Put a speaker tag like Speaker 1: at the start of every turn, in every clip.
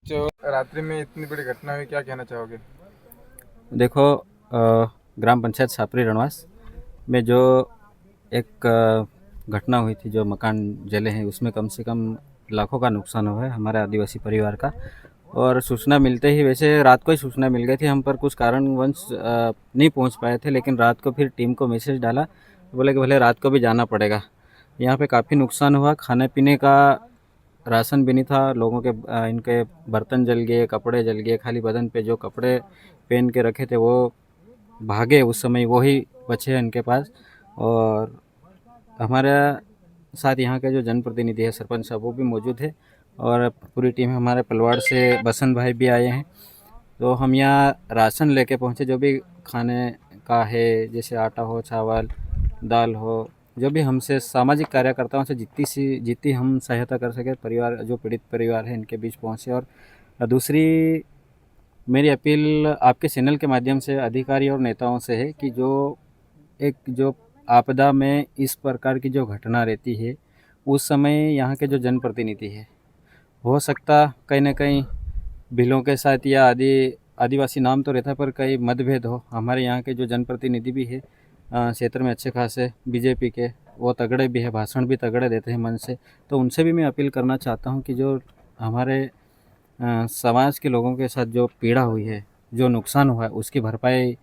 Speaker 1: जो रात्रि में इतनी बड़ी घटना हुई, क्या कहना चाहोगे?
Speaker 2: देखो, ग्राम पंचायत सापरी रणवास में जो एक घटना हुई थी, जो मकान जले हैं, उसमें कम से कम लाखों का नुकसान हुआ है हमारे आदिवासी परिवार का। और सूचना मिलते ही, वैसे रात को ही सूचना मिल गई थी, हम पर कुछ कारणवश नहीं पहुंच पाए थे, लेकिन रात को फिर टीम को मैसेज डाला तो बोले कि भले रात को भी जाना पड़ेगा। यहाँ पे काफ़ी नुकसान हुआ, खाने पीने का राशन भी नहीं था लोगों के। इनके बर्तन जल गए, कपड़े जल गए, खाली बदन पे जो कपड़े पहन के रखे थे वो भागे, उस समय वो ही बचे हैं इनके पास। और हमारे साथ यहाँ के जो जनप्रतिनिधि है, सरपंच साहब, वो भी मौजूद है, और पूरी टीम हमारे पलवाड़ से बसंत भाई भी आए हैं। तो हम यहाँ राशन लेके पहुँचे, जो भी खाने का है, जैसे आटा हो, चावल, दाल हो, जो भी हमसे सामाजिक कार्यकर्ताओं से जितनी हम सहायता कर सके, परिवार जो पीड़ित परिवार है इनके बीच पहुँचे। और दूसरी मेरी अपील आपके चैनल के माध्यम से अधिकारी और नेताओं से है कि जो आपदा में इस प्रकार की जो घटना रहती है, उस समय यहाँ के जो जनप्रतिनिधि है, हो सकता कहीं ना कहीं भीलों के साथ या आदिवासी नाम तो रहता है, पर कई मतभेद हो। हमारे यहाँ के जो जनप्रतिनिधि भी है क्षेत्र में अच्छे खासे बीजेपी के, वो तगड़े भी है, भाषण भी तगड़े देते हैं मन से। तो उनसे भी मैं अपील करना चाहता हूँ कि जो हमारे समाज के लोगों के साथ जो पीड़ा हुई है, जो नुकसान हुआ है, उसकी भरपाई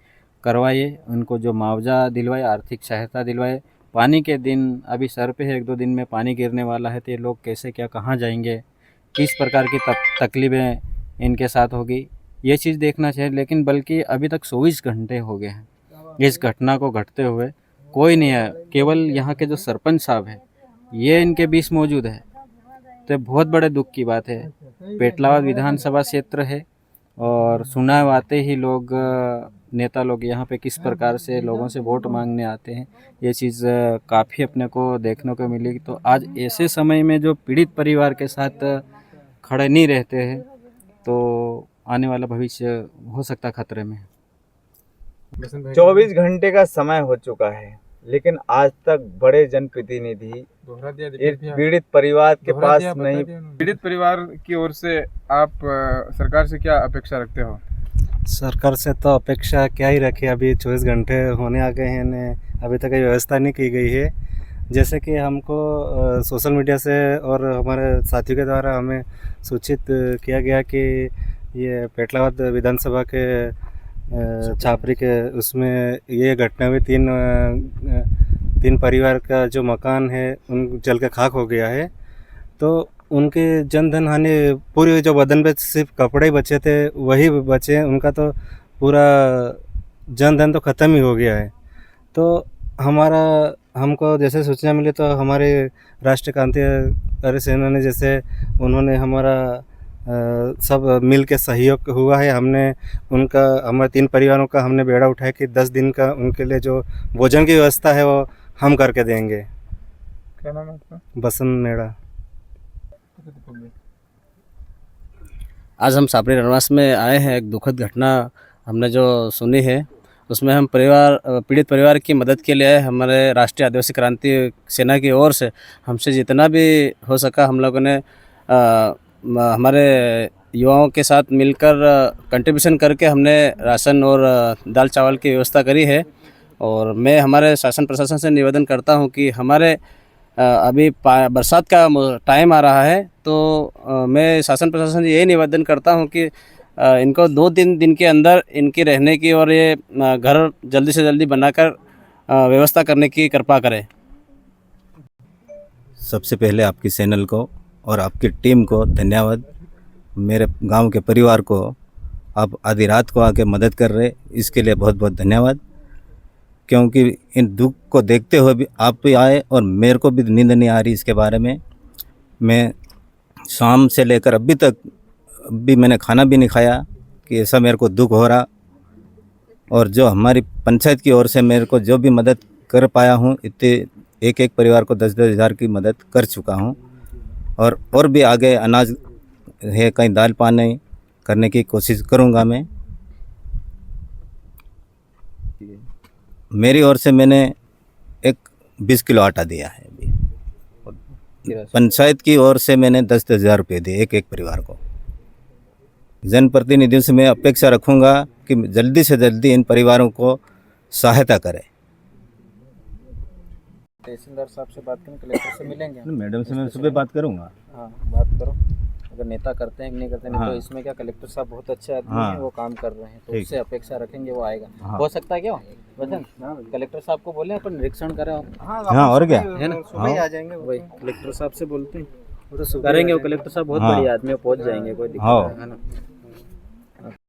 Speaker 2: करवाइए, उनको जो मुआवजा दिलवाए, आर्थिक सहायता दिलवाए। पानी के दिन अभी सर पे है, 1-2 दिन में पानी गिरने वाला है, तो ये लोग कैसे क्या कहाँ जाएंगे, किस प्रकार की तकलीफ़ें इनके साथ होगी, ये चीज़ देखना चाहिए। लेकिन बल्कि अभी तक 24 घंटे हो गए हैं इस घटना को घटते हुए, कोई नहीं है। केवल यहाँ के जो सरपंच साहब हैं, ये इनके बीच मौजूद है, तो बहुत बड़े दुख की बात है। पेटलाबाद विधानसभा क्षेत्र है, और चुनाव आते ही लोग नेता लोग यहाँ पे किस प्रकार से लोगों से वोट मांगने आते हैं, ये चीज़ काफ़ी अपने को देखने को मिली। तो आज ऐसे समय में जो पीड़ित परिवार के साथ खड़े नहीं रहते हैं, तो आने वाला भविष्य हो सकता खतरे में है।
Speaker 3: 24 घंटे का समय हो चुका है, लेकिन आज तक बड़े जनप्रतिनिधि इस पीड़ित परिवार के पास नहीं।
Speaker 1: पीड़ित परिवार की ओर से आप सरकार से क्या अपेक्षा रखते हो?
Speaker 4: सरकार से तो अपेक्षा क्या ही रखे, अभी 24 घंटे होने आ गए हैं ने अभी तक कोई व्यवस्था नहीं की गई है। जैसे कि हमको सोशल मीडिया से और हमारे साथियों के द्वारा हमें सूचित किया गया कि ये पेटलाबाद विधानसभा के छापरी के उसमें ये घटना हुई। तीन परिवार का जो मकान है उन जल के खाक हो गया है। तो उनके जन धन हानि पूरी, जो बदन पे सिर्फ कपड़े ही बचे थे वही बचे हैं, उनका तो पूरा जन धन तो ख़त्म ही हो गया है। तो हमको जैसे सूचना मिली तो हमारे राष्ट्रीय क्रांतिकारी सेना ने, जैसे उन्होंने हमारा सब मिल के सहयोग हुआ है। हमारे 3 परिवारों का हमने बेड़ा उठाया कि 10 दिन का उनके लिए जो भोजन की व्यवस्था है वो हम करके देंगे।
Speaker 1: क्या नाम है आपका?
Speaker 4: बसंत मेड़ा।
Speaker 5: आज हम सापरी रणवास में आए हैं। एक दुखद घटना हमने जो सुनी है, उसमें हम पीड़ित परिवार की मदद के लिए आए। हमारे राष्ट्रीय आदिवासी क्रांति सेना की ओर से हमसे जितना भी हो सका हम लोगों ने हमारे युवाओं के साथ मिलकर कंट्रीब्यूशन करके हमने राशन और दाल चावल की व्यवस्था करी है। और मैं हमारे शासन प्रशासन से निवेदन करता हूं कि हमारे अभी बरसात का टाइम आ रहा है, तो मैं शासन प्रशासन से यही निवेदन करता हूं कि इनको 2-3 दिन के अंदर इनकी रहने की और ये घर जल्दी से जल्दी बनाकर व्यवस्था करने की कृपा करें।
Speaker 6: सबसे पहले आपकी चैनल को और आपकी टीम को धन्यवाद। मेरे गांव के परिवार को आप आधी रात को आके मदद कर रहे, इसके लिए बहुत बहुत धन्यवाद। क्योंकि इन दुख को देखते हुए भी आप भी आए और मेरे को भी नींद नहीं आ रही इसके बारे में। मैं शाम से लेकर अभी तक मैंने खाना भी नहीं खाया कि ऐसा मेरे को दुख हो रहा। और जो हमारी पंचायत की ओर से मेरे को जो भी मदद कर पाया हूँ, इतने एक परिवार को 10-10 हज़ार की मदद कर चुका हूँ। और भी आगे अनाज है, कहीं दाल पानी करने की कोशिश करूँगा मैं। मेरी ओर से मैंने एक 20 किलो आटा दिया है अभी। पंचायत की ओर से मैंने 10-10 हज़ार रुपये दिए एक परिवार को। जनप्रतिनिधियों से मैं अपेक्षा रखूंगा कि जल्दी से जल्दी इन परिवारों को सहायता करें।
Speaker 2: तहसीलदार साहब से बात करें, कलेक्टर से मिलेंगे हम।
Speaker 6: मैडम से मैं सुबह बात करूंगा।
Speaker 2: हाँ, बात करो। अगर नेता करते हैं कि नहीं करते हैं, नहीं तो इसमें क्या, कलेक्टर साहब बहुत अच्छे आदमी हैं, वो काम कर रहे हैं, तो उससे अपेक्षा रखेंगे, वो आएगा। हो सकता है क्या वचन कलेक्टर साहब को बोले अपन निरीक्षण करें।
Speaker 6: हाँ, और क्या
Speaker 2: है ना,
Speaker 4: सुबह आ जाएंगे
Speaker 2: वही कलेक्टर साहब से बोलते हैं,
Speaker 4: वो तो
Speaker 2: करेंगे। वो कलेक्टर साहब बहुत
Speaker 6: हाँ।
Speaker 2: बढ़िया आदमी है, पहुंच जाएंगे, कोई दिक्कत
Speaker 6: हाँ।
Speaker 2: नहीं है ना।